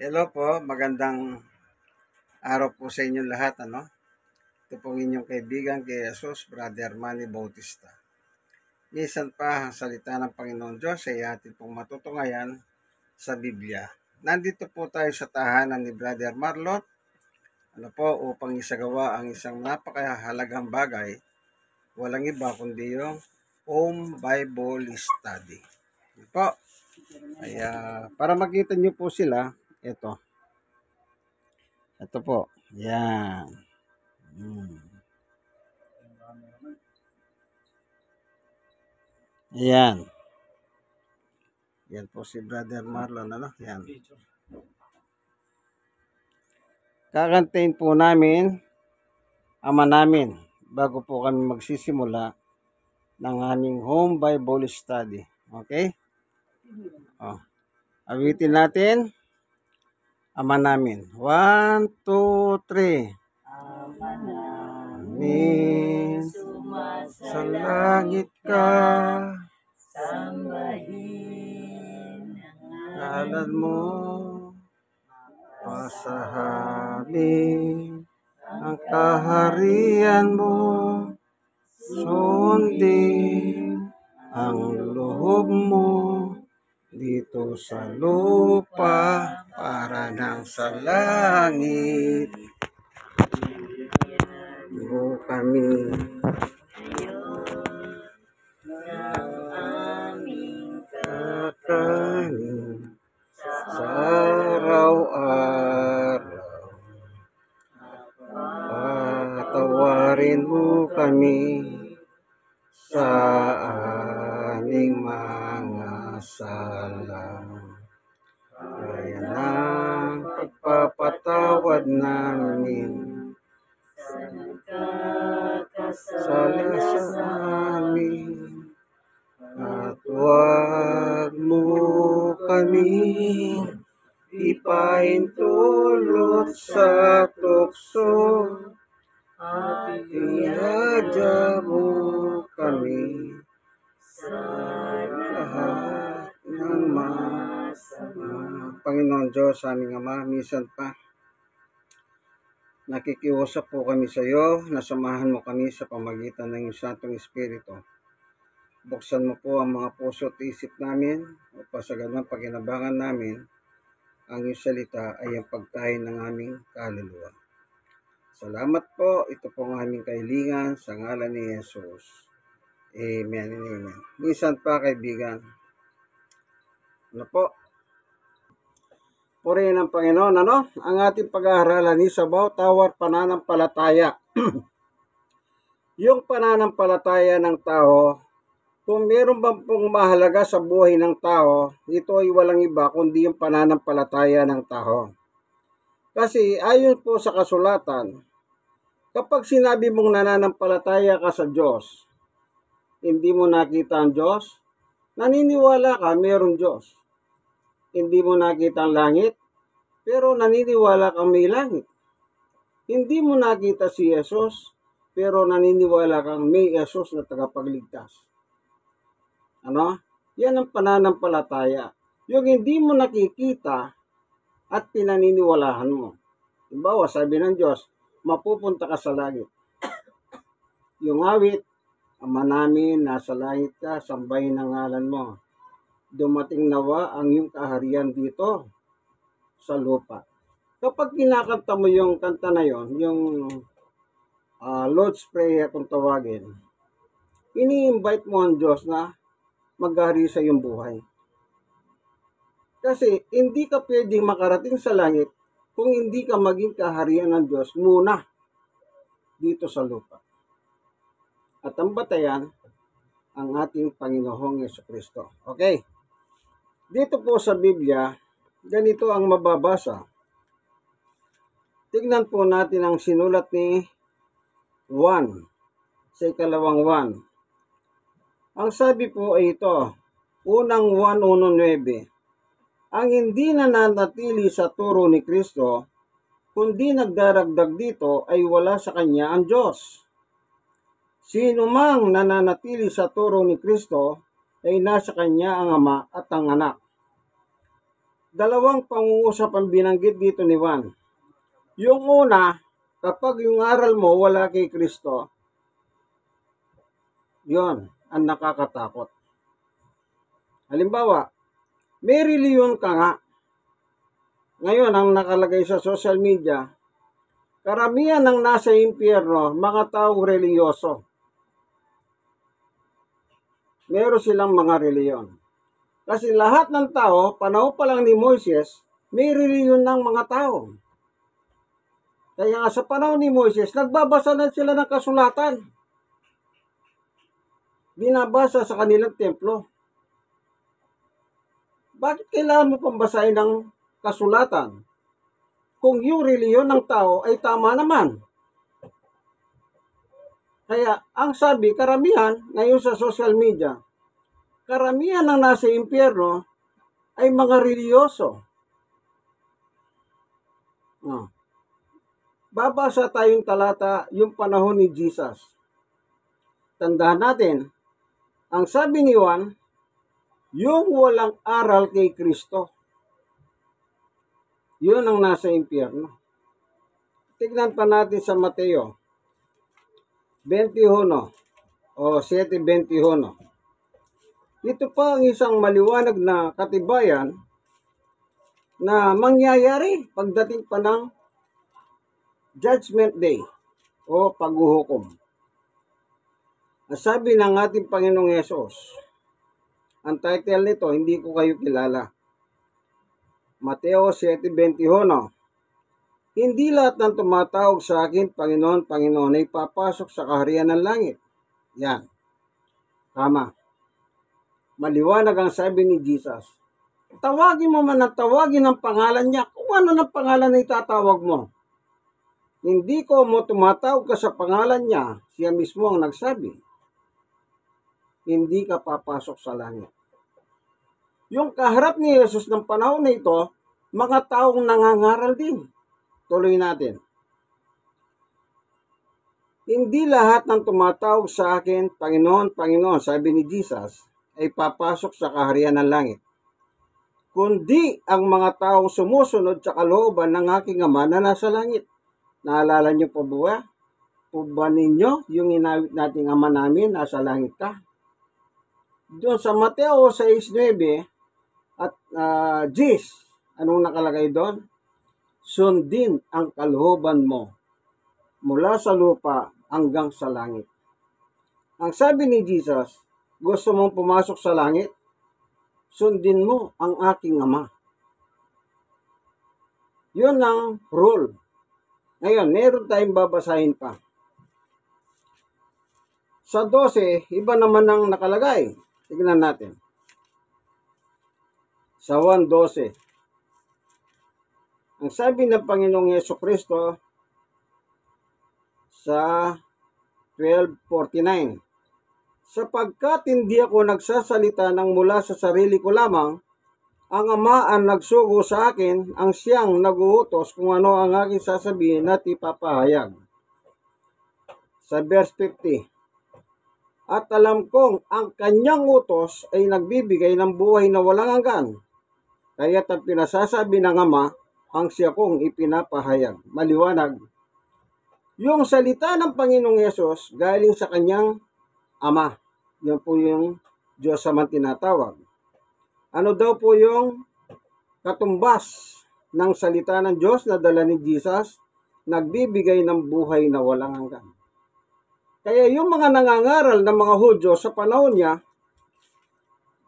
Hello po, magandang araw po sa inyong lahat. Ito pong inyong kaibigan kay Jesus, Brother Manny Bautista. Minsan pa ang salita ng Panginoon Diyos ay atin pong matutungayan sa Biblia. Nandito po tayo sa tahanan ni Brother Marlon upang isagawa ang isang napakahalagang bagay. Walang iba kundi yung Home Bible Study. Po. Kaya para makita nyo po sila, ito po. Yan. Ayan. Yan po si Brother Marlon. Yan. Kakantayin po namin Ama namin bago po kami magsisimula ng aming Home Bible Study. Okay? Awitin natin Ama namin. 1, 2, 3. Ama Amin. Sa langit ka, sambahin ang ngalan mo, pasahalin ang kaharian mo, sundin ang loob mo dito sa lupa para nang sa langit. Mo kami ng aming kakanin sa araw-araw. Patawarin mo kami sa aming mga sala, gaya ng pagpapatawad namin sala sa amin, at huwag mo kami ipahintulot sa tukso, at iadya mo kami sa lahat ng masama. Panginoon Diyos, aming Ama, minsan pa nakikiusap po kami sa iyo na samahan mo kami sa pamagitan ng iyong Santong Espiritu. Buksan mo po ang mga puso at isip namin upang sa ganang pagkinabangan namin ang iyong salita ay ang pagkain ng aming kaluluwa. Salamat po. Ito po ang aming kahilingan sa ngalan ni Jesus. Amen and amen. Minsan pa, kaibigan. Purihin ang Panginoon, Ang ating pag-aaralan is about our pananampalataya. Yung pananampalataya ng tao, kung meron bang pong mahalaga sa buhay ng tao, ito ay walang iba kundi yung pananampalataya ng tao. Kasi ayon po sa kasulatan, kapag sinabi mong nananampalataya ka sa Diyos, hindi mo nakita ang Diyos, naniniwala ka mayroong Diyos. Hindi mo nakita ang langit, pero naniniwala kang may langit. Hindi mo nakita si Jesus, pero naniniwala kang may Jesus na tagapagligtas. Yan ang pananampalataya. Yung hindi mo nakikita at pinaniniwalahan mo. Halimbawa, sabi ng Diyos, mapupunta ka sa langit. Yung awit, Ama namin, nasa langit ka, sambahin ang ngalan mo. Dumating nawa ang iyong kaharian dito sa lupa. Kapag kinakanta mo yung kanta na yon, yung Lord's Prayer kung tawagin, ini-invite mo ang Diyos na maghari sa iyong buhay. Kasi hindi ka pwedeng makarating sa langit kung hindi ka maging kaharian ng Diyos muna dito sa lupa. At ang batayan, ang ating Panginoong Jesucristo. Okay? Dito po sa Biblia, ganito ang mababasa. Tignan po natin ang sinulat ni Juan, sa ikalawang Juan. Ang sabi po ay ito, unang Juan 1:9. Ang hindi nananatili sa turo ni Kristo, kundi nagdaragdag dito ay wala sa kanya ang Diyos. Sino mang nananatili sa turo ni Kristo ay nasa kanya ang Ama at ang Anak. dalawang pangungusap ang binanggit dito ni Juan. Yung una, kapag yung aral mo wala kay Kristo, yon ang nakakatakot. Halimbawa, may reliyon ka nga. Ngayon, ang nakalagay sa social media, karamihan ng nasa impyerno, mga taong reliyoso. Meron silang mga reliyon. Kasi lahat ng tao, panahon pa lang ni Moises, may reliyon ng mga tao. Kaya nga sa panahon ni Moises, nagbabasa na sila ng kasulatan. Binabasa sa kanilang templo. Bakit kailangan mo pambasahin ng kasulatan kung yung reliyon ng tao ay tama naman? Kaya ang sabi, karamihan ngayon sa social media, karamihan ng nasa impyerno ay mga reliyoso. Babasa tayong talata yung panahon ni Jesus. Tandaan natin, ang sabi ni Juan, yung walang aral kay Kristo, yun ang nasa impyerno. Tignan pa natin sa Mateo 21 o 7:21. Ito pa ang isang maliwanag na katibayan na mangyayari pagdating pa ng Judgment Day o paghuhukom. Sabi ng ating Panginoong Yesus, ang title nito, hindi ko kayo kilala. Mateo 7:21. Hindi lahat ng tumatawag sa akin, Panginoon, Panginoon, ay papasok sa kaharian ng langit. Yan. Tama. Maliwanag ang sabi ni Jesus. Tawagin mo man ang tawagin ng pangalan niya. Kung ano ng pangalan na itatawag mo. Hindi ko mo tumatawag ka sa pangalan niya. Siya mismo ang nagsabi. Hindi ka papasok sa langit. Yung kaharap ni Jesus ng panahon na ito, mga taong nangangaral din. Tuloy natin. Hindi lahat ng tumatawag sa akin, Panginoon, Panginoon, sabi ni Jesus, ay papasok sa kaharian ng langit. Kundi ang mga taong sumusunod sa kalooban ng aking Ama na nasa langit. Naalala niyo po ba? Po ba ninyo yung inawit nating Ama namin nasa langit ka? Doon sa Mateo 6:9 at 10, anong nakalagay doon? Sundin ang kalooban mo mula sa lupa hanggang sa langit. Ang sabi ni Jesus, gusto mong pumasok sa langit? Sundin mo ang aking Ama. Yun ang rule. Ngayon, meron tayong babasahin pa. Sa 12, iba naman ang nakalagay. Tignan natin. Sa 1:12. Ang sabi ng Panginoong Jesucristo sa 12:49, sapagkat hindi ako nagsasalita ng mula sa sarili ko lamang, ang Ama ang nagsugo sa akin, ang siyang naguutos kung ano ang aking sasabihin at ipapahayag. Sa verse 50, at alam kong ang kanyang utos ay nagbibigay ng buhay na walang hanggan, kaya't ang pinasasabi ng Ama, ang siya kong ipinapahayag. Maliwanag. Yung salita ng Panginoong Yesus galing sa kanyang Ama. Yun po yung Diyos Ama tinatawag. Ano daw po yung katumbas ng salita ng Diyos na dala ni Jesus? Nagbibigay ng buhay na walang hanggan. Kaya yung mga nangangaral ng mga Hudyo sa panahon niya,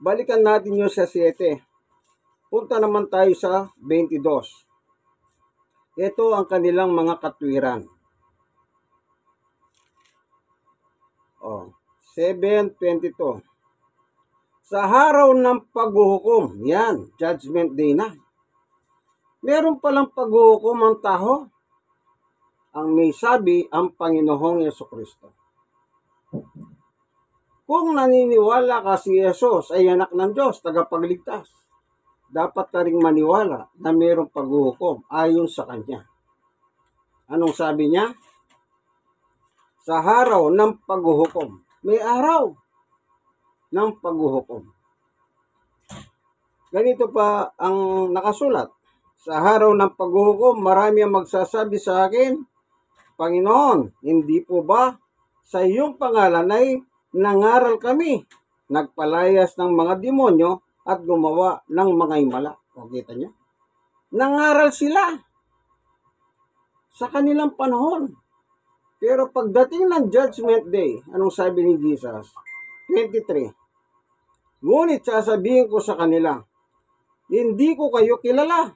balikan natin yung sa 7. Punta naman tayo sa 22. Ito ang kanilang mga katwiran. 7:22. Sa araw ng paghuhukom, yan, Judgment Day na. Meron palang paghuhukom ang tao. Ang may sabi ang Panginoong Jesucristo. Kung naniniwala ka si Jesus ay anak ng Diyos, tagapagligtas, dapat ka ring maniwala na mayroong paghuhukom ayon sa Kanya. Anong sabi niya? Sa araw ng paghuhukom. May araw ng paghuhukom. Ganito pa ang nakasulat. Sa araw ng paghuhukom, marami ang magsasabi sa akin, Panginoon, hindi po ba sa iyong pangalan ay nangaral kami, nagpalayas ng mga demonyo at gumawa ng mga himala? O kita niyo? Nangaral sila sa kanilang panahon. Pero pagdating ng Judgment Day, anong sabi ni Jesus? 23. Ngunit sasabihin ko sa kanila, hindi ko kayo kilala.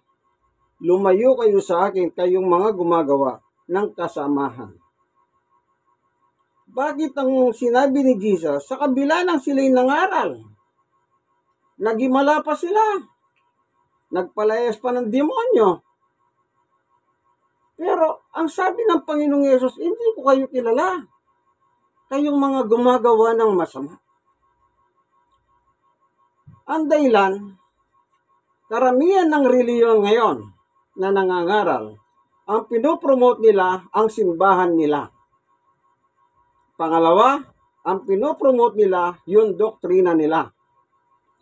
Lumayo kayo sa akin, kayong mga gumagawa ng kasamahan. Bakit ang sinabi ni Jesus? Sa kabila ng sila'y nangaral, nagimala pa sila, nagpalayas pa ng demonyo. Pero ang sabi ng Panginoong Yesus, hindi ko kayo kilala. Kayong mga gumagawa ng masama. Ang dahilan, karamihan ng reliyon ngayon na nangangaral, ang pinopromote nila ang simbahan nila. Pangalawa, ang pinopromote nila yung doktrina nila.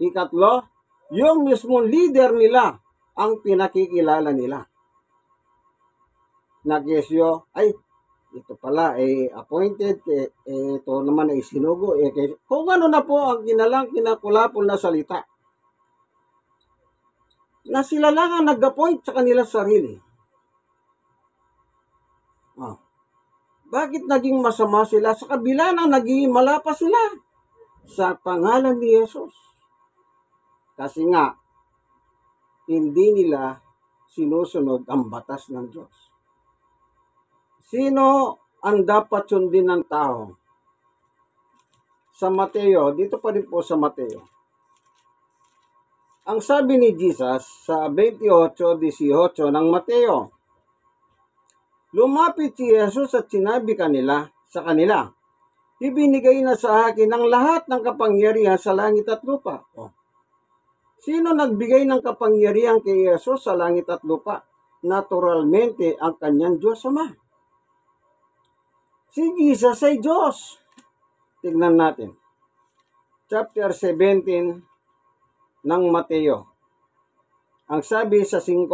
Ikatlo, yung mismong leader nila ang pinakikilala nila. Nag-isyo, ay, ito pala ay appointed, ito naman ay sinugo. Kung ano na po ang kinakulapol na salita. Na sila lang ang nag-appoint sa kanilang sarili. Bakit naging masama sila? Sa kabila ng nagihimala pa sila sa pangalan ni Jesus. Kasi nga, hindi nila sinusunod ang batas ng Diyos. Sino ang dapat sundin ng tao? Sa Mateo, dito pa rin po sa Mateo. Ang sabi ni Jesus sa 28:18 ng Mateo, lumapit si Jesus at sinabi sa kanila, ibinigay na sa akin ang lahat ng kapangyarihan sa langit at lupa. Sino nagbigay ng kapangyarihan kay Jesus sa langit at lupa? Naturalmente, ang kanyang Diyos Ama. Si Jesus ay Diyos. Tignan natin. Chapter 17 ng Mateo. Ang sabi sa 5,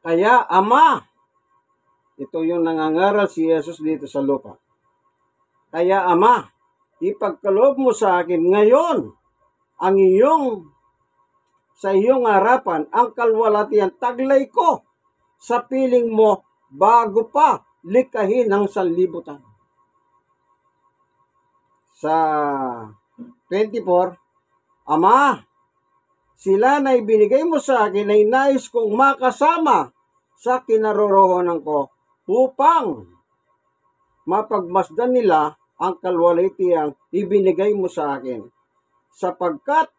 kaya Ama, ito yung nangangaral si Jesus dito sa lupa. Kaya Ama, ipagkaloob mo sa akin ngayon ang sa iyong harapan ang kalwalatian taglay ko sa piling mo bago pa likhahin ang sanlibutan. Sa 24, Ama, sila na ibinigay mo sa akin ay nais kong makasama sa kinaroroonan ko upang mapagmasdan nila ang kalwalatiang ibinigay mo sa akin. Sapagkat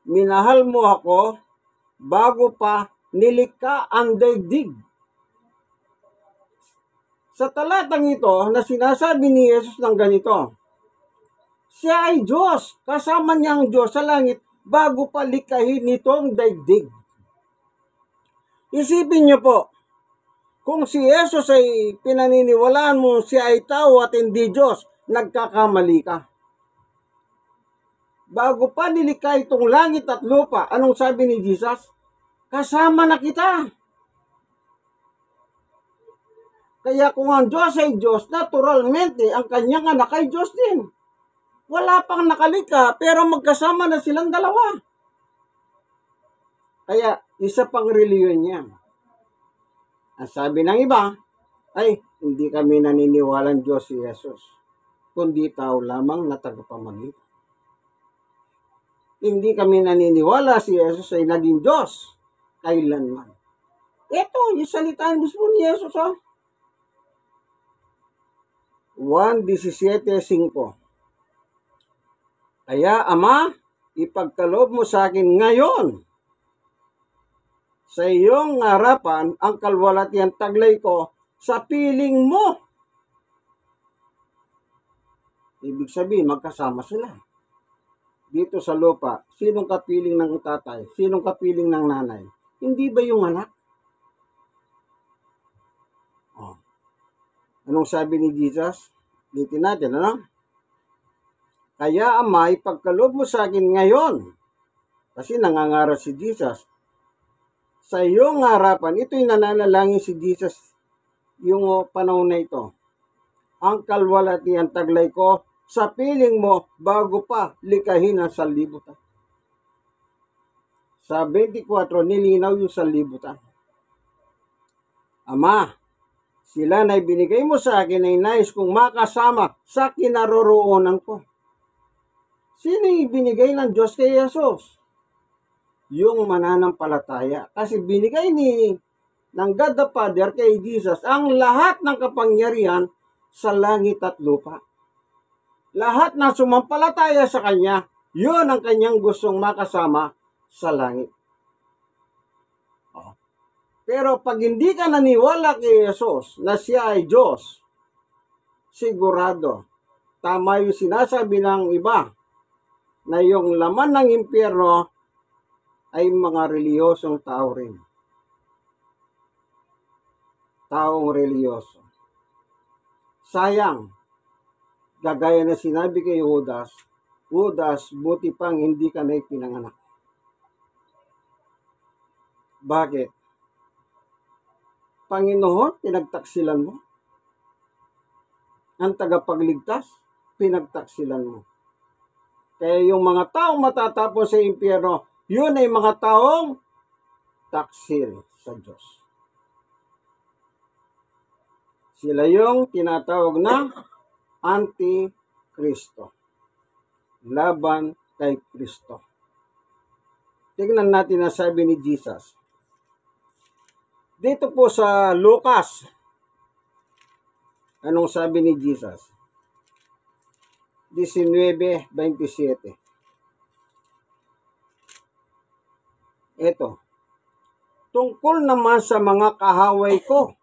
minahal mo ako bago pa nilikha ang daigdig. Sa talatang ito na sinasabi ni Jesus ng ganito, siya ay Diyos, kasama niya ang Diyos sa langit bago pa likhahin nitong daigdig. Isipin niyo po, kung si Jesus ay pinaniniwalaan mo siya ay tao at hindi Diyos, nagkakamali ka. Bago pa nilikha itong langit at lupa, anong sabi ni Jesus? Kasama na kita. Kaya kung ang Diyos ay Diyos, naturalmente, ang kanyang anak ay Diyos din. Wala pang nakalika, pero magkasama na silang dalawa. Kaya, isa pang reliyon niya. Ang sabi ng iba, ay, hindi kami naniniwalang Diyos si Jesus, kundi tao lamang na tagapamagitan. Hindi kami naniniwala si Jesus ay naging Diyos kailanman. Ito, yung salita mismo ni Jesus, 1:17:5. Kaya Ama, ipagkaloob mo sa akin ngayon sa iyong harapan ang kalwalatiang taglay ko sa piling mo. Ibig sabihin, magkasama sila. Dito sa lupa, sinong kapiling ng tatay? Sinong kapiling ng nanay? Hindi ba yung anak? Anong sabi ni Jesus? Dito natin, ano? Kaya Ama, ipagkaloob mo sa akin ngayon Kasi nangangaral si Jesus. Sa iyong harapan, ito'y nananalangin si Jesus yung panahon na ito. Ang kalwalati ang taglay ko sa piling mo bago pa likahin ang sanlibutan. Sa 24, nilinaw yung sanlibutan. Ama, sila na ibinigay mo sa akin ay nais kong makasama sa kinaroroonan ko. Sino ibinigay ng Diyos kay Jesus? Yung mananampalataya. Kasi binigay ng God the Father kay Jesus ang lahat ng kapangyarihan sa langit at lupa. Lahat na sumampalataya sa Kanya, yun ang Kanyang gustong makasama sa langit. Pero pag hindi ka naniwala kay Jesus na siya ay Diyos, sigurado, tama yung sinasabi ng iba na yung laman ng impyerno ay mga reliyosong tao rin. Taong reliyoso. Sayang, gagaya na sinabi kay Judas, Judas, buti pang hindi ka na ipinanganak. Bakit? Panginoon, pinagtaksilan mo. Ang tagapagligtas, pinagtaksilan mo. Kaya yung mga taong matatapos sa impyerno, yun ay mga taong taksil sa Diyos. Sila yung tinatawag na anti-Kristo. Laban kay Kristo. Tignan natin ang sabi ni Jesus. Dito po sa Lucas, anong sabi ni Jesus? 19:27. Ito. Tungkol naman sa mga kahaway ko.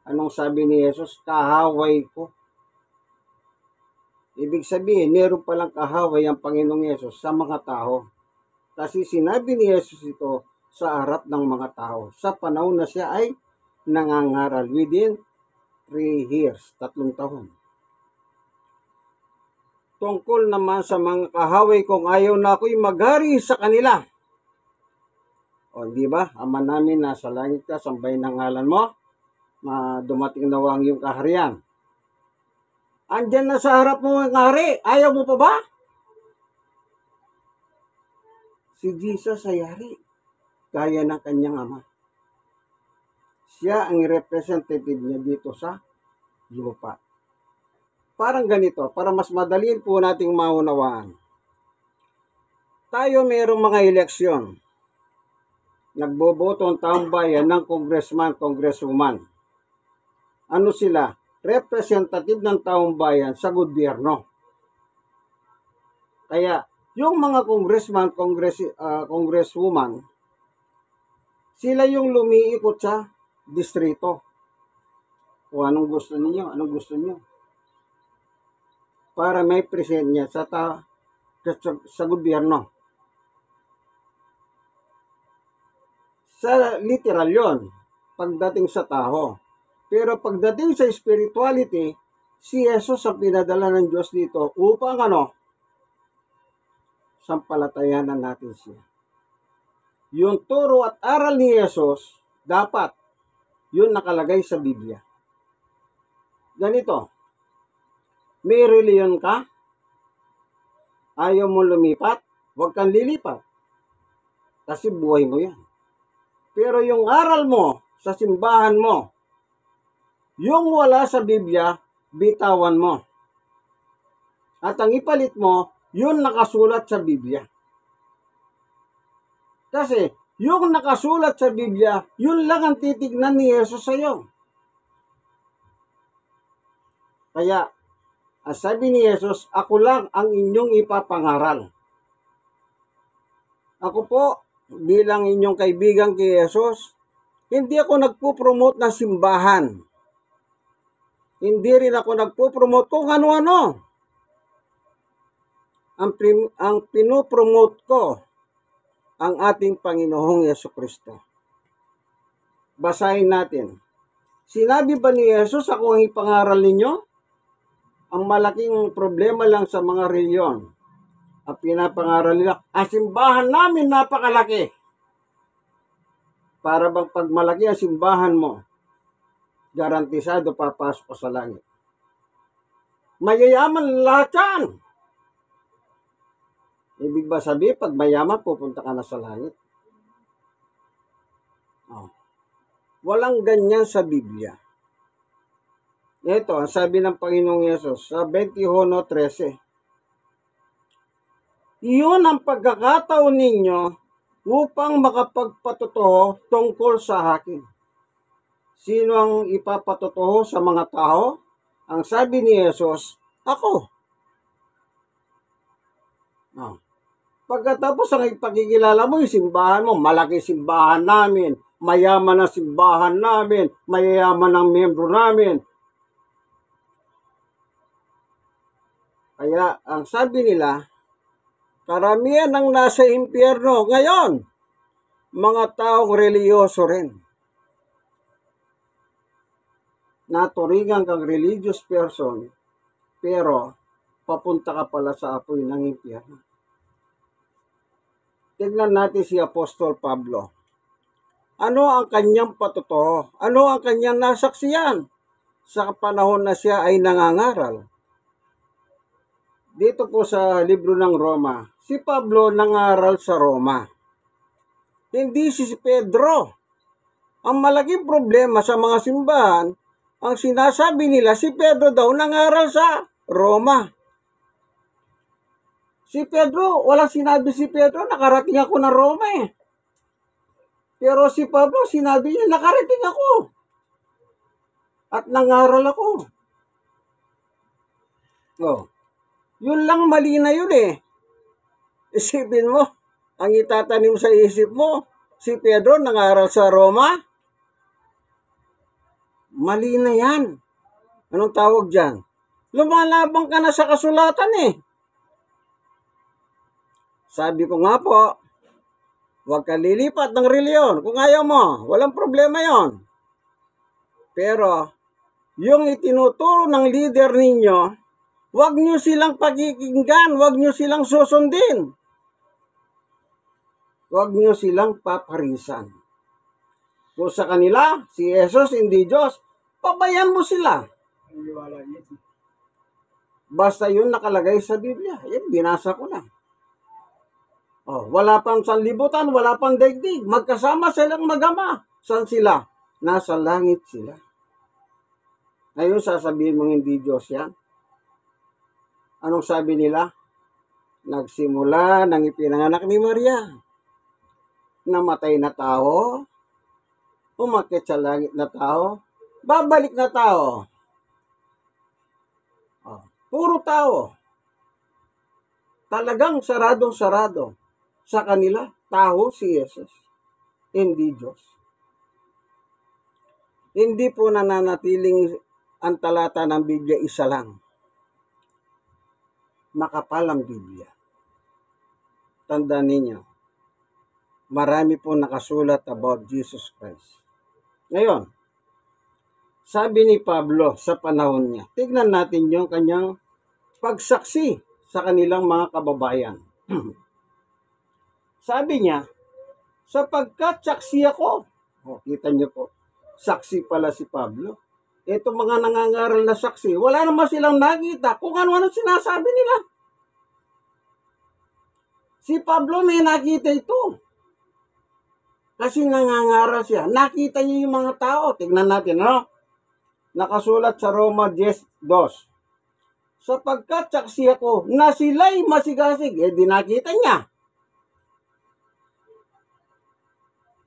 Anong sabi ni Jesus? Kahaway ko. Ibig sabihin, meron palang kahaway ang Panginoong Yesus sa mga tao. Kasi sinabi ni Jesus ito sa harap ng mga tao. Sa panahon na siya ay nangangaral within 3 years, 3 taon. Tungkol naman sa mga kahaway kong ayaw na ako'y maghari sa kanila. Di ba? Ama namin, nasa langit ka, sambahin ang ngalan mo. Dumating na ang iyong kaharian. Andyan na sa harap mo ang hari. Ayaw mo pa ba? Si Jesus ay hari. Gaya ng kanyang ama. Siya ang representative niya dito sa lupa. Parang ganito, para mas madaliin po nating maunawaan. Tayo mayroong mga eleksyon. Nagboboto ang taong bayan ng congressman, congresswoman. Ano sila? Representative ng taong bayan sa gobyerno. Kaya, yung mga congressman, congresswoman, sila yung lumiikot sa distrito. O anong gusto niyo? Anong gusto niyo? Para may present niya sa gobyerno. Sa literal yon, pagdating sa tao. Pero pagdating sa spirituality, si Jesus ang pinadala ng Diyos dito upang sampalatayanan natin siya. Yung turo at aral ni Jesus, dapat yun nakalagay sa Biblia. Ganito, may reliyon ka, ayaw mo lumipat, huwag kang lilipat. Kasi buhay mo yan. Pero yung aral mo sa simbahan mo, yung wala sa Biblia, bitawan mo. At ang ipalit mo, yun nakasulat sa Biblia. Kasi yung nakasulat sa Biblia, yun lang ang titignan ni Jesus sa iyo. Kaya, sabi ni Jesus, ako lang ang inyong ipapangaral. Ako po, bilang inyong kaibigan kay Jesus, hindi ako nagpo-promote ng simbahan. Hindi rin ako nagpo-promote kung ano-ano. Ang pinopromote ko, ang ating Panginoong Jesucristo. Basahin natin. Sinabi ba ni Jesus, ako ang ipangaral ninyo? Ang malaking problema lang sa mga reliyon, Ang pinapangaral nila, ang simbahan namin napakalaki. Para bang pag malaki ang simbahan mo, garantisado papasok ka sa langit. Mayayaman lahat yan. Ibig ba sabihin, pag mayaman, pupunta ka na sa langit? Oh. Walang ganyan sa Biblia. Ito, ang sabi ng Panginoong Yesus sa 21:13. Iyon ang pagkakataon ninyo upang makapagpatotoo tungkol sa akin. Sino ang ipapatotoo sa mga tao? Ang sabi ni Jesus, ako. Oh. Pagkatapos ang ipakikilala mo yung simbahan mo, malaki simbahan namin, mayaman ang simbahan namin, mayayaman ang miyembro namin. Kaya ang sabi nila, karamihan ang nasa impyerno ngayon, mga taong reliyoso rin. Naturingan kang religious person, pero papunta ka pala sa apoy ng impyerno. Tignan natin si Apostol Pablo. Ano ang kanyang patotoo? Ano ang kanyang nasaksiyan sa panahon na siya ay nangangaral? Dito po sa libro ng Roma, si Pablo nangaral sa Roma. Hindi si Pedro. Ang malaking problema sa mga simbahan, ang sinasabi nila si Pedro daw nangaral sa Roma. Si Pedro, walang sinabi si Pedro, nakarating ako ng Roma eh. Pero si Pablo, sinabi niya, nakarating ako. At nangaral ako. Oh. Yun lang mali na yun eh. Isipin mo, ang itatanim sa isip mo, si Pedro nangaral sa Roma? Mali na yan. Anong tawag dyan? Lumalabang ka na sa kasulatan eh. Sabi ko nga po, huwag ka lilipat ng reliyon. Kung ayaw mo, walang problema yon. Pero, yung itinuturo ng leader ninyo, huwag nyo silang pakikinggan, huwag nyo silang susundin. Huwag nyo silang paparisan. Kung sa kanila, si Jesus hindi Diyos, pabayaan mo sila. Basta yun nakalagay sa Biblia. Yan, binasa ko na. Oh, wala pang sanlibutan, wala pang daigdig. Magkasama silang magama. Saan sila? Nasa langit sila. Ngayon sasabihin mong hindi Diyos yan. Anong sabi nila? Nagsimula ng ipinanganak ni Maria. Namatay na tao. Umakyat sa langit na tao. Babalik na tao. Oh, puro tao. Talagang saradong-sarado. Sa kanila, tao si Jesus. Hindi Diyos. Hindi po nananatiling ang talata ng Biblia isa lang. Makapal ang Biblia. Tandaan ninyo, marami po nakasulat about Jesus Christ. Ngayon, sabi ni Pablo sa panahon niya, tignan natin yung kanyang pagsaksi sa kanilang mga kababayan. Sabi niya, sapagkat saksi ako. O, kita niyo po, saksi pala si Pablo. Ito mga nangangaral na saksi, wala naman silang nakita kung ano-ano sinasabi nila. Si Pablo may nakita ito. Kasi nangangaral siya. Nakita niya yung mga tao. Tignan natin, no? Nakasulat sa Roma 10:2. Sapagkat saksi ako na sila'y masigasig. Di nakita niya.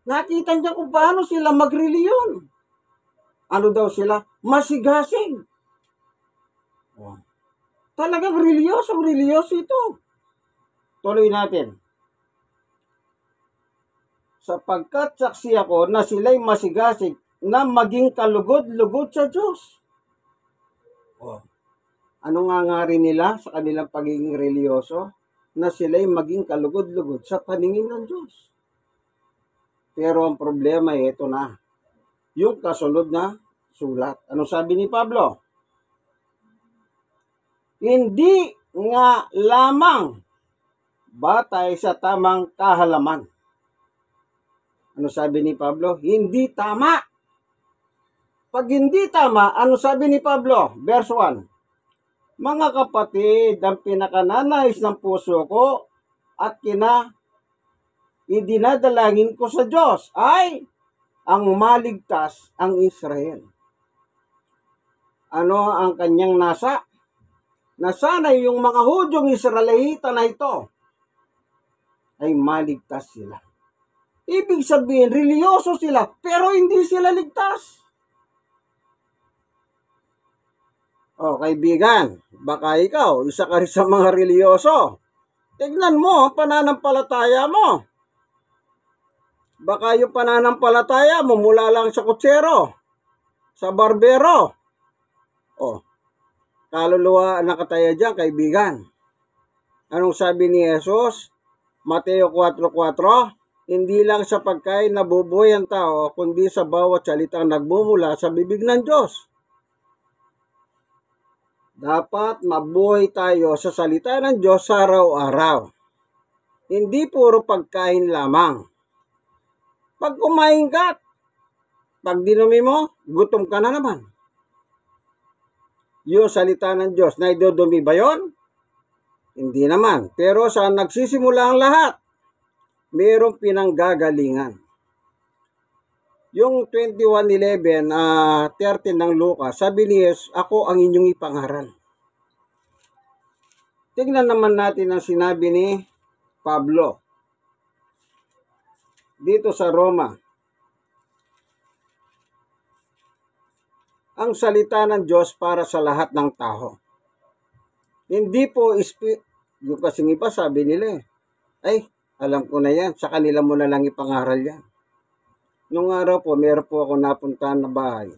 Nakita niya kung paano sila magreliyon. Ano daw sila? Masigasig. Oh. Talagang reliyoso ito. Tuloy natin. Sapagkat saksi ako na sila'y masigasig na maging kalugod-lugod sa Diyos. Oh. Ano nga nila sa kanilang pagiging reliyoso? Na sila'y maging kalugod-lugod sa paningin ng Diyos. Pero ang problema ito na. Yung kasunod na sulat. Ano sabi ni Pablo? Hindi nga lamang batay sa tamang kahalaman. Ano sabi ni Pablo? Hindi tama. Pag hindi tama, ano sabi ni Pablo? Verse 1. Mga kapatid, ang pinakananais ng puso ko at idinadalangin ko sa Diyos ay ang maligtas ang Israel. Ano ang kanyang nasa? Na sana yung mga Hudyong Israelita na ito ay maligtas sila. Ibig sabihin, reliyoso sila, pero hindi sila ligtas. O, kaibigan, baka ikaw, isa ka rin sa mga reliyoso. Tignan mo ang pananampalataya mo. Baka yung pananampalataya mo mula lang sa kutsero, sa barbero. O, kaluluwa nakataya dyan, kaibigan. Anong sabi ni Jesus? Mateo 4:4, hindi lang sa pagkain nabubuhay ang tao, kundi sa bawat salitang nagmumula sa bibig ng Diyos. Dapat mabuhay tayo sa salita ng Diyos sa araw-araw. Hindi puro pagkain lamang. Pag kumain ka, pag dinumi mo, gutom ka na naman. Yung salita ng Diyos, na idudumi ba yun? Hindi naman. Pero saan nagsisimula ang lahat? Mayroong pinanggagalingan. Yung 21:11, 13 ng Lucas, sabi ni Jesus, ako ang inyong ipangaral. Tingnan naman natin ang sinabi ni Pablo dito sa Roma. Ang salita ng Diyos para sa lahat ng tao. Hindi po, yung kasing iba sabi nila, ay, alam ko na yan, sa kanila mo na lang ipangaral yan. Nung araw po, meron po ako napuntahan na bahay.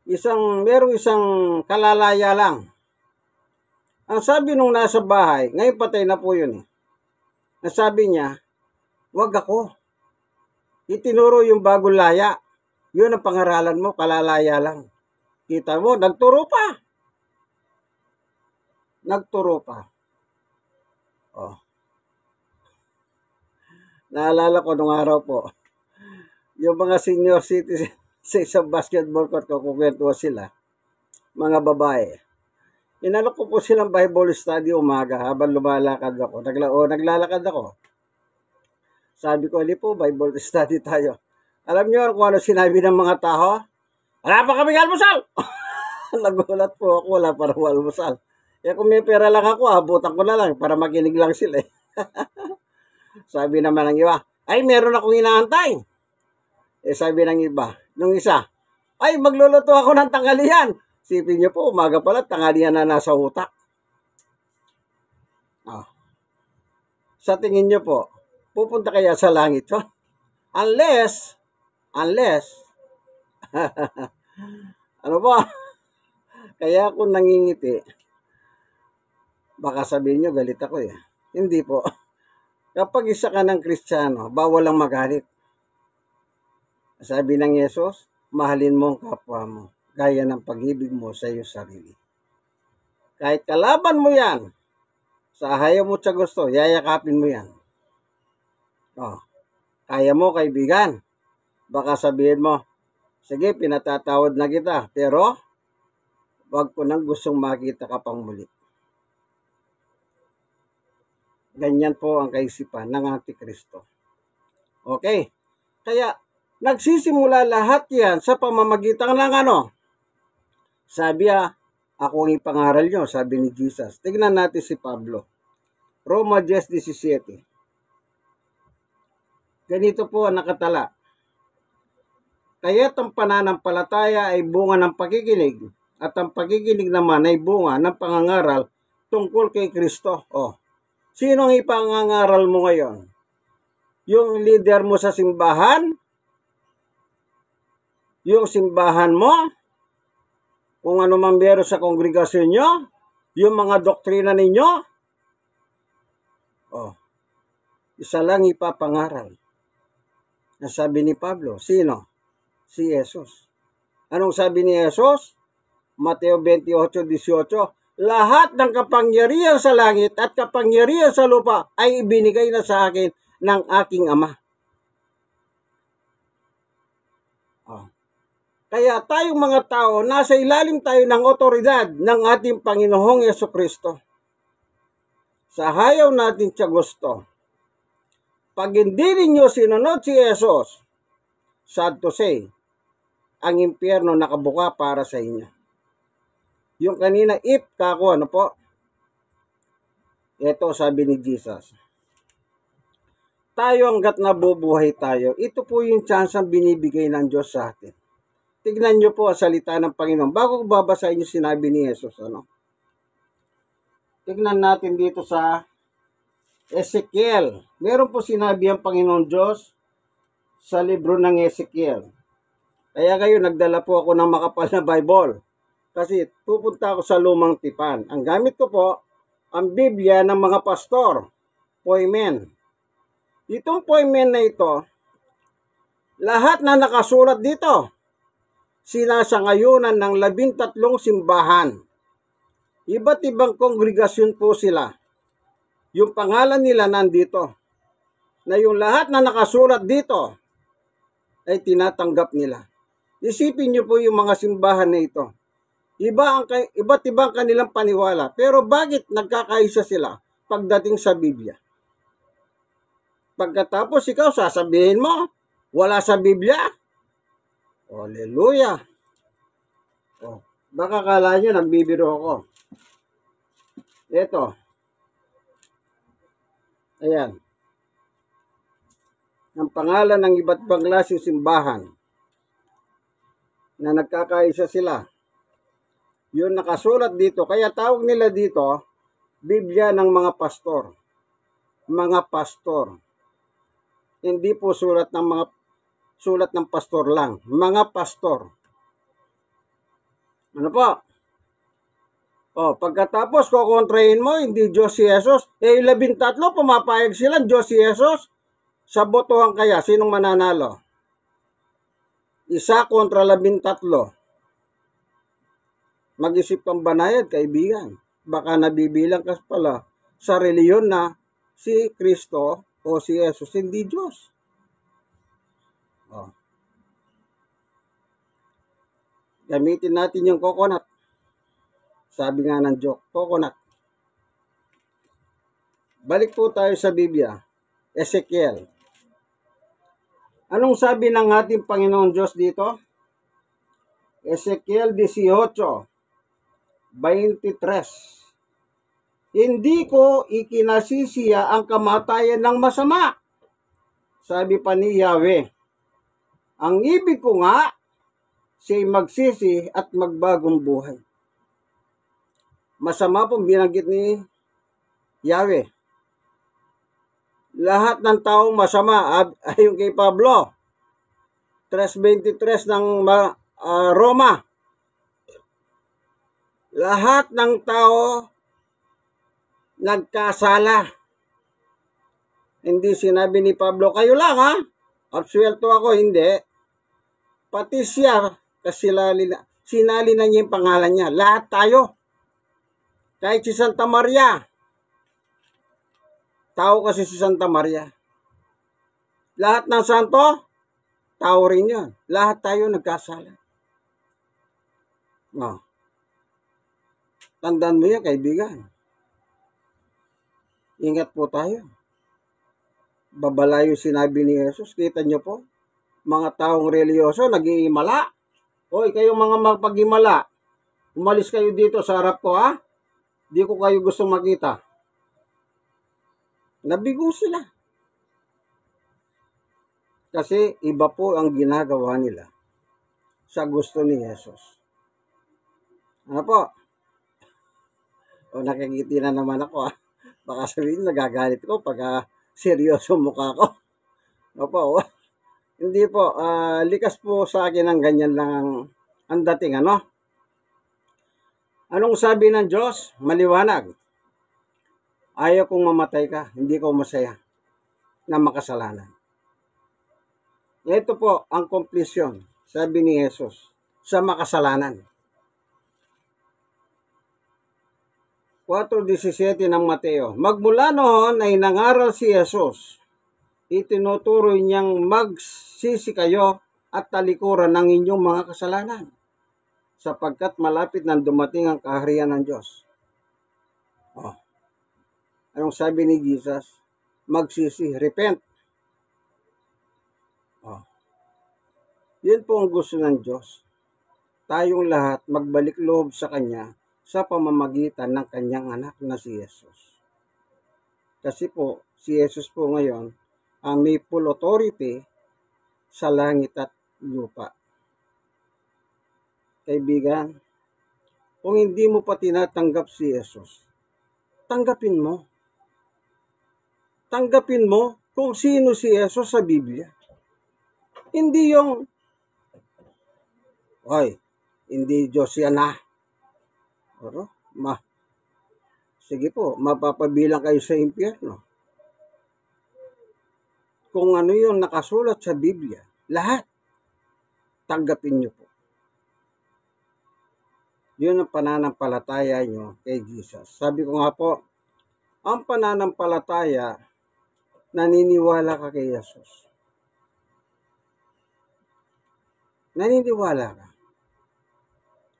Merong isang kalalaya lang. Ang sabi nung nasa bahay, ngayon patay na po yun. Ang sabi niya, wag ako. Itinuro yung bagong laya. Yun ang pangaralan mo, kalalaya lang. Kita mo, nagturo pa. Oh. Naalala ko nung araw po, yung mga senior citizen sa isang basketball court ko, kukwento sila, mga babae. Inalok ko po silang Bible study umaga habang lumalakad ako. Naglalakad ako. Sabi ko, po, Bible study tayo. Alam niyo kung ano sinabi ng mga tao? Wala pa kaming almusal! Nagulat po ako, wala pa raw almusal. Kung may pera lang ako, abutan ko na lang para makinig lang sila. Sabi naman ng iba, ay meron akong inaantay. Sabi ng iba, nung isa, ay magluluto ako ng tanghalian. Sipin niyo po, umaga pala, tanghalian na nasa utak. Sa tingin niyo po, pupunta kaya sa langit yun? Unless, ano ba? Kaya ako nangingiti. Baka sabihin niyo, galit ako eh. Hindi po. Kapag isa ka ng Kristiyano, bawal lang magalit. Sabi ng Yesus, mahalin mo ang kapwa mo, gaya ng pag-ibig mo sa iyong sarili. Kahit kalaban mo yan, sa ayaw mo sa gusto, yayakapin mo yan. Kaya mo, kaibigan. Baka sabihin mo, sige, pinatatawad na kita, pero wag ko nang gustong makita ka pang muli. Ganyan po ang kaisipan ng Antikristo. Okay? Kaya, nagsisimula lahat yan sa pamamagitan ng ano? Sabi ako ang ipangaral nyo, sabi ni Jesus. Tignan natin si Pablo. Roma 10:17. Ganito po ang nakatala. Kaya't ang pananampalataya ay bunga ng pakikinig, at ang pakikinig naman ay bunga ng pangangaral tungkol kay Kristo. Sino ang ipangangaral mo ngayon? Yung leader mo sa simbahan? Yung simbahan mo? Kung ano man meron sa kongregasyon nyo? Yung mga doktrina ninyo? Isa lang ipapangaral. Nasabi ni Pablo, sino? Si Jesus. Anong sabi ni Jesus? Mateo 28:18, lahat ng kapangyarihan sa langit at kapangyarihan sa lupa ay ibinigay na sa akin ng aking Ama. Kaya tayong mga tao, nasa ilalim tayo ng otoridad ng ating Panginoong Yesukristo. Sa hayaw natin siya gusto. Pag hindi ninyo sinunod si Jesus, sad to say, ang impyerno nakabuka para sa inyo. Yung kanina, if, kako, ano po? Ito sabi ni Jesus. Tayo hanggat nabubuhay tayo, ito po yung chance ang binibigay ng Diyos sa atin. Tignan nyo po ang salita ng Panginoon. Bago ko babasahin yung sinabi ni Jesus, tignan natin dito sa Ezekiel. Meron po sinabi ang Panginoon Diyos sa libro ng Ezekiel. Kaya kayo, nagdala po ako ng makapal na Bible. Kasi pupunta ako sa lumang tipan. Ang gamit ko po, ang Biblia ng mga pastor. Poimen. Itong poimen na ito, lahat na nakasulat dito, sinasangayunan ng 13 simbahan. Iba't ibang kongregasyon po sila. Yung pangalan nila nandito. Na yung lahat na nakasulat dito ay tinatanggap nila. Isipin niyo po yung mga simbahan na ito. Iba't ibang kanilang paniwala. Pero bakit nagkakaisa sila pagdating sa Biblia? Pagkatapos ikaw sasabihin mo, wala sa Biblia? Hallelujah! Baka kala nyo nagbibiro ako. Ito. Ayan. Ang pangalan ng iba't ibang klaseng simbahan na nagkakaisa sila. Yun nakasulat dito. Kaya tawag nila dito, Biblia ng mga pastor. Mga pastor. Hindi po sulat ng pastor lang. Mga pastor. Ano po? Pagkatapos kukontrahin mo, hindi Diyos si Jesus. 13, pumapayag sila, Diyos si Jesus. Sa botohan kaya, sinong mananalo? 1 kontra 13. Mag-isip kang banayad, kaibigan. Baka nabibilang ka pala sa reliyon na si Kristo o si Jesus, hindi Diyos. Gamitin natin yung coconut. Sabi nga ng joke, coconut. Balik po tayo sa Biblia. Ezekiel. Anong sabi ng ating Panginoon Diyos dito? Ezekiel 18:23. Hindi ko ikinasisiya ang kamatayan ng masama. Sabi pa ni Yahweh. Ang ibig ko nga, siya'y magsisi at magbagong buhay. Masama pong binanggit ni Yahweh. Lahat ng taong masama, ayon kay Pablo, 3:23 ng Roma, lahat ng tao nagkasala. Hindi sinabi ni Pablo, kayo lang absuelto ako, hindi. Pati siya, kasi sinali na niya yung pangalan niya. Lahat tayo. Kahit si Santa Maria. Tao kasi si Santa Maria. Lahat ng santo, tao rin yun. Lahat tayo nagkasala. Tandaan mo yan, kaibigan. Ingat po tayo. Babalayo sinabi ni Jesus. Kita nyo po, mga taong reliyoso, nag-iimala. Hoy, kayong mga magpag-imala, umalis kayo dito sa harap ko, Di ko kayo gustong makita. Nabigo sila. Kasi iba po ang ginagawa nila sa gusto ni Jesus. Ano po? Nakikiti na naman ako, Baka sabihin, nagagalit ko pag seryoso mukha ko. Opo, hindi po. Likas po sa akin ang ganyan lang ang dating, Anong sabi ng Diyos? Maliwanag. Ayaw kong mamatay ka, hindi ko masaya na makasalanan. Ito po ang komplisyon, sabi ni Jesus, sa makasalanan. 4:17 ng Mateo. Magmula noon ay nangaral si Jesus. Itinuturo niyang magsisi kayo at talikuran ng inyong mga kasalanan, sapagkat malapit nang dumating ang kaharian ng Diyos. Anong sabi ni Jesus? Magsisi, repent. Yun po ang gusto ng Diyos. Tayong lahat magbalik loob sa Kanya sa pamamagitan ng Kanyang anak na si Jesus. Kasi po, si Jesus po ngayon ang may full authority sa langit at lupa. Kaibigan, kung hindi mo pa tinatanggap si Jesus, tanggapin mo. Tanggapin mo kung sino si Jesus sa Biblia. Hindi yung, hindi Diyos yan Pero, sige po, mapapabilang kayo sa impyerno. Kung ano yung nakasulat sa Biblia, lahat, tanggapin niyo po. Yun ang pananampalataya nyo kay Jesus. Sabi ko nga po, ang pananampalataya, naniniwala ka kay Jesus. Naniniwala ka.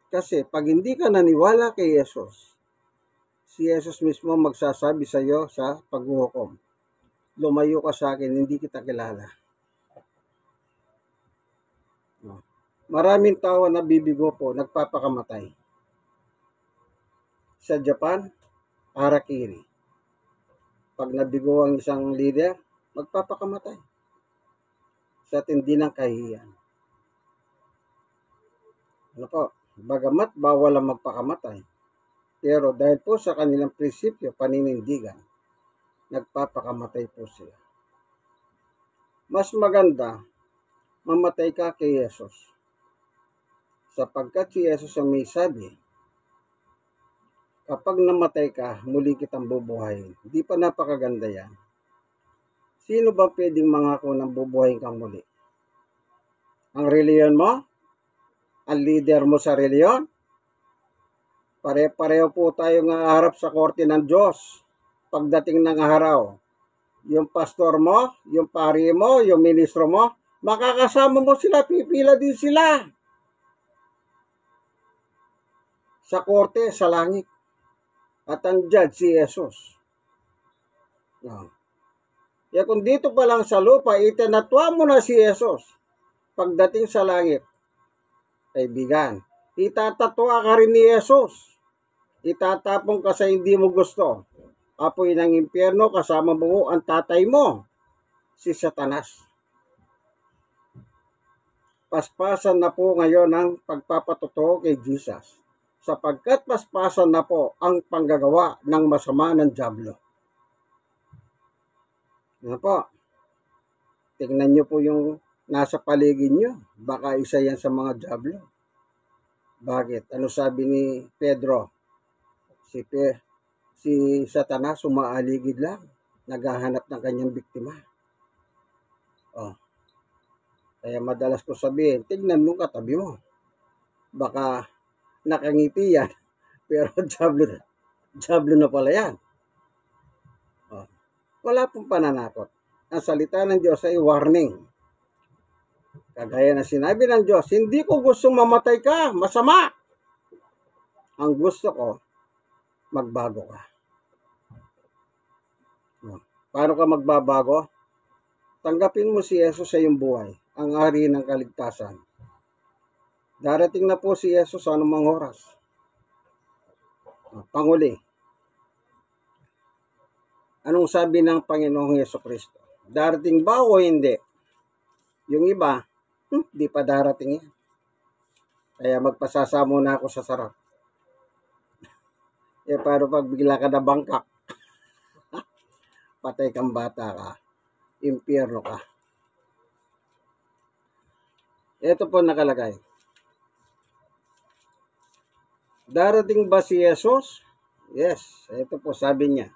Kasi pag hindi ka naniwala kay Jesus, si Jesus mismo magsasabi sa iyo sa paghuhukom, lumayo ka sa akin, hindi kita kilala. Maraming tao na bibigo po, nagpapakamatay. Sa Japan, harakiri. Pag nabigo ang isang leader, magpapakamatay. Sa tindi ng kahihiyan. Bagamat bawal ang magpakamatay, pero dahil po sa kanilang prinsipyo, paninindigan, nagpapakamatay po sila. Mas maganda, mamatay ka kay Jesus. Sapagkat si Jesus ang may sabi, kapag namatay ka, muli kitang bubuhayin. Hindi pa napakaganda yan. Sino ba pwedeng mangako ng bubuhayin kang muli? Ang reliyon mo? Ang leader mo sa reliyon? Pare-pareho po tayong haharap sa korte ng Diyos pagdating ng araw. Yung pastor mo, yung pari mo, yung ministro mo, makakasama mo sila, pipila din sila. Sa korte, sa langit. At ang judge, si Jesus. Kaya kung dito pa lang sa lupa, itinatwa mo na si Jesus. Pagdating sa langit, kaibigan, itatatwa ka rin ni Jesus. Itatapong ka sa hindi mo gusto. Apoy ng impyerno, kasama mo ang tatay mo, si Satanas. Paspasan na po ngayon ang pagpapatotoo kay Jesus, sapagkat paspasan na po ang panggagawa ng masama ng dyablo. Ano po? Tingnan nyo po yung nasa paligid nyo. Baka isa yan sa mga dyablo. Bakit? Ano sabi ni Pedro? Si Satanas umaaligid lang. Naghahanap ng kanyang biktima. Kaya madalas ko sabihin, tignan mo katabi mo. Baka nakangiti yan, pero dyablo na pala yan. Wala pong pananakot. Ang salita ng Diyos ay warning. Kagaya na sinabi ng Diyos, hindi ko gustong mamatay ka, masama. Ang gusto ko, magbago ka. Paano ka magbabago? Tanggapin mo si Jesus sa iyong buhay, ang ari ng kaligtasan. Darating na po si Jesus sa anumang oras. Panguli. Anong sabi ng Panginoong Jesucristo? Darating ba o hindi? Yung iba, di pa darating yan. Kaya magpasasamo na ako sa sarap. Paano pag bigla ka na bangkak? Patay kang bata ka. Impyerno ka. Ito po nakalagay. Darating ba si Jesus? Yes, ito po sabi niya.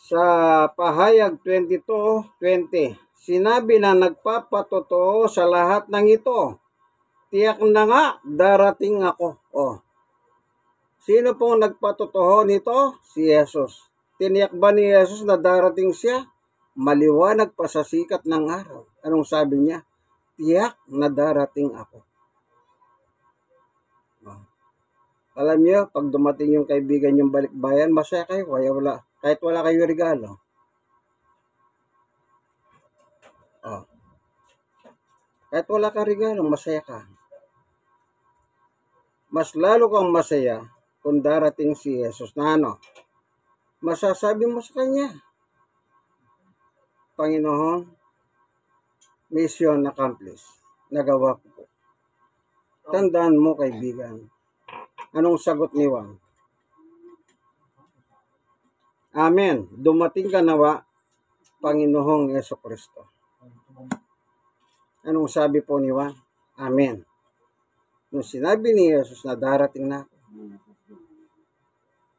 Sa pahayag 22:20, sinabi na nagpapatotoo sa lahat ng ito. Tiyak na nga, darating ako. Sino pong nagpatotoo nito? Si Jesus. Tiniyak ba ni Jesus na darating siya? Maliwanag pa sa sikat ng araw. Anong sabi niya? Tiyak na darating ako. Oh. Alam niyo, pag dumating yung kaibigan yung balikbayan, masaya kayo. Kahit wala kayo regalo. Oh. Kahit wala ka regalo, masaya ka. Mas lalo kang masaya kung darating si Jesus na ano, masasabi mo sa Kanya, Panginoon, mission accomplished. Nagawa ko po. Tandaan mo, kaibigan. Anong sagot ni Juan? Amen. Dumating ka nawa, Panginoong Yesukristo. Anong sabi po ni Juan? Amen. Nung sinabi ni Jesus na darating na ako.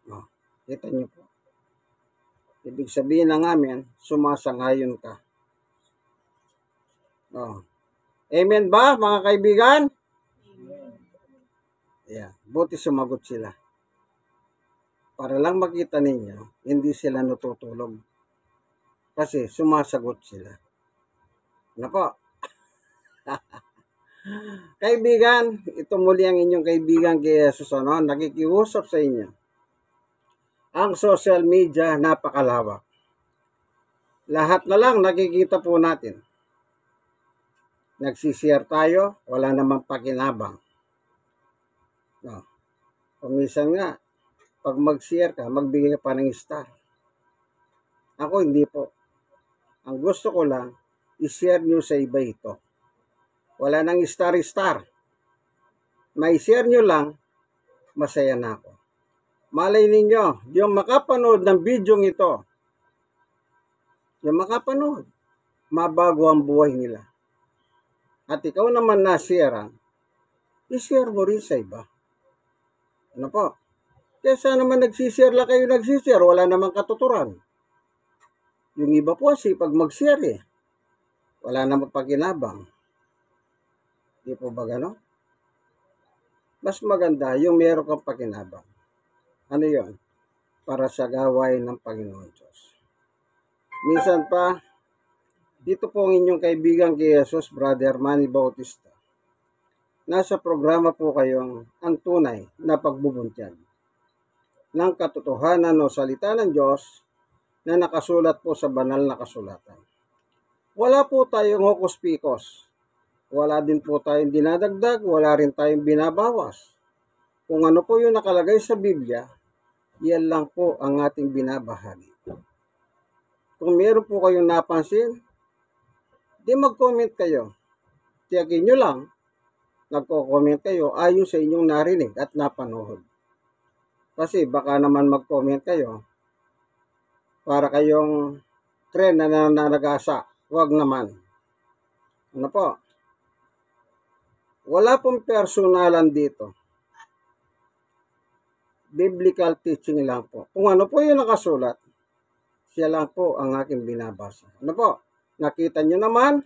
Oh, kita niyo po. Ibig sabihin ng amen, sumasangayon ka. Oh. Amen ba, mga kaibigan? Yeah, buti sumagot sila. Para lang makita ninyo, hindi sila natutulog. Kasi sumasagot sila. Ano po? Kaibigan, ito muli ang inyong kaibigan kay Jesus, nakikiusap sa inyo. Ang social media, napakalawak. Lahat na lang nakikita po natin. Nagsishare tayo, wala namang pakinabang. No. Kumisan nga, pag mag-share ka, magbigay ka pa ng star. Ako hindi po. Ang gusto ko lang, i-share nyo sa iba ito. Wala nang star-star. May share nyo lang, masaya na ako. Malay ninyo, yung makapanood ng video ito, yung makapanood, mabago ang buhay nila. At ikaw naman na-share, i-share mo rin sa iba. Ano po? Kesa naman nagsishare lang kayo nagsishare, wala namang katuturan. Yung iba po pag mag-share wala namang pakinabang. Di po ba gano'n? Mas maganda yung meron kang pakinabang. Ano yon? Para sa gawain ng Panginoon Diyos. Minsan pa, dito po ang inyong kaibigan kay Jesus, Brother Manny Bautista. Nasa programa po kayong ang tunay na pagbubuntyan ng katotohanan o salita ng Diyos na nakasulat po sa banal na kasulatan. Wala po tayong hokus-pikos. Wala din po tayong dinadagdag, wala rin tayong binabawas. Kung ano po yung nakalagay sa Biblia, yan lang po ang ating binabahagi. Kung meron po kayong napansin, di mag-comment kayo. Tiyakin nyo lang, nagko-comment kayo ayon sa inyong narinig at napanood. Kasi baka naman mag-comment kayo para kayong trend na nananagasa. Huwag naman. Ano po? Wala pong personalan dito. Biblical teaching lang po. Kung ano po yung nakasulat, siya lang po ang aking binabasa. Ano po? Nakita nyo naman,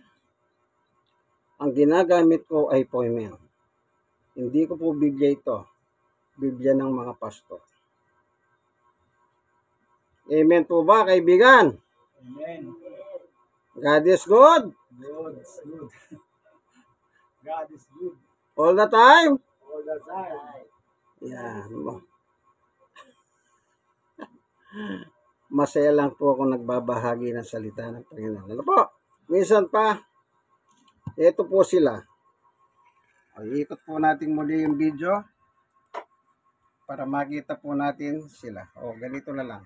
ang ginagamit ko ay poem. Hindi ko po Biblia ito. Biblia ng mga pastor. Amen po ba, kaibigan? Amen. God is good. Good. God is good All the time. all the time. Yeah. Masaya lang po ako nagbabahagi ng salita ng Panginoon. Ano po? Minsan pa, ito po sila. Ikot po natin muli yung video para makita po natin sila. Ganito na lang.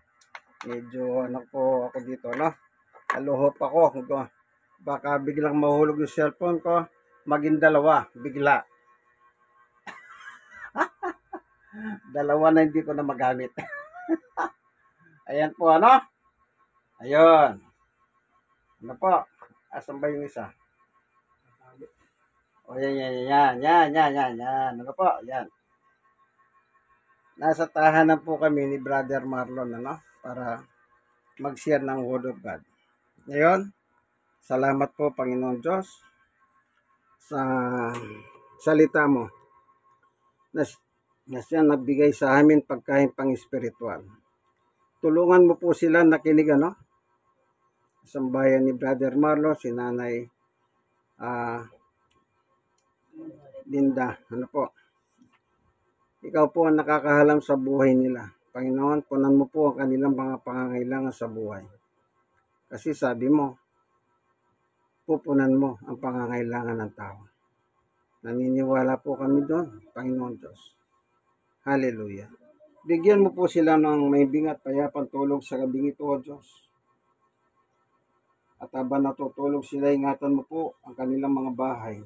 Medyo po ako dito, no? Aluhop ako. Baka biglang mahulog yung cellphone ko. Maging dalawa, bigla. Dalawa na hindi ko na magamit. Ayan po, ano? Ayun. Ano po? Asan ba yung isa? Yan. Ano po? Yan. Nasa tahanan po kami ni Brother Marlon, ano? Para mag-share ng Word of God. Ngayon, salamat po, Panginoon Diyos, sa salita mo na na siya nagbigay sa amin pagkain pang espiritual. Tulungan mo po sila nakinig, sambayan ni Brother Marlo, si Nanay Linda. Ikaw po ang nakakahalam sa buhay nila. Panginoon, punan mo po ang kanilang mga pangangailangan sa buhay. Kasi sabi mo, pupunan mo ang pangangailangan ng tao. Naniniwala po kami doon, Panginoon Diyos. Hallelujah. Bigyan mo po sila ng may bingat payapang tulog sa gabing ito, O Diyos. At habang natutulog sila, ingatan mo po ang kanilang mga bahay.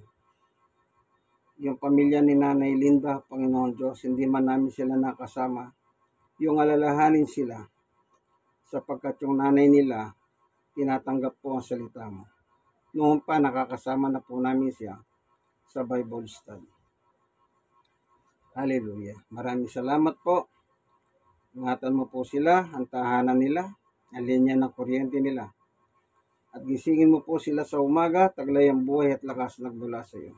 Yung pamilya ni Nanay Linda, Panginoon Diyos, hindi man namin sila nakasama. Yung alalahanin sila, sapagkat yung nanay nila, tinatanggap po ang salita mo. Noon pa, nakakasama na po namin siya sa Bible study. Hallelujah. Maraming salamat po. Ingatan mo po sila, ang tahanan nila, ang linya ng kuryente nila. At gisingin mo po sila sa umaga, taglay ang buhay at lakas nagmula sa iyo.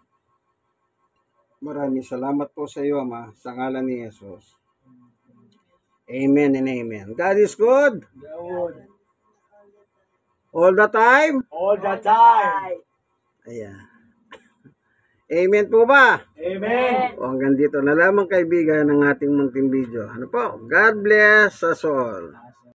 Maraming salamat po sa iyo, Ama, sa ngalan ni Jesus. Amen and amen. God is good. Good. All the time. All the time. Ayan. Amen po ba? Amen. O hanggang dito na lamang kaibigan ng ating munting video. Ano po? God bless us all.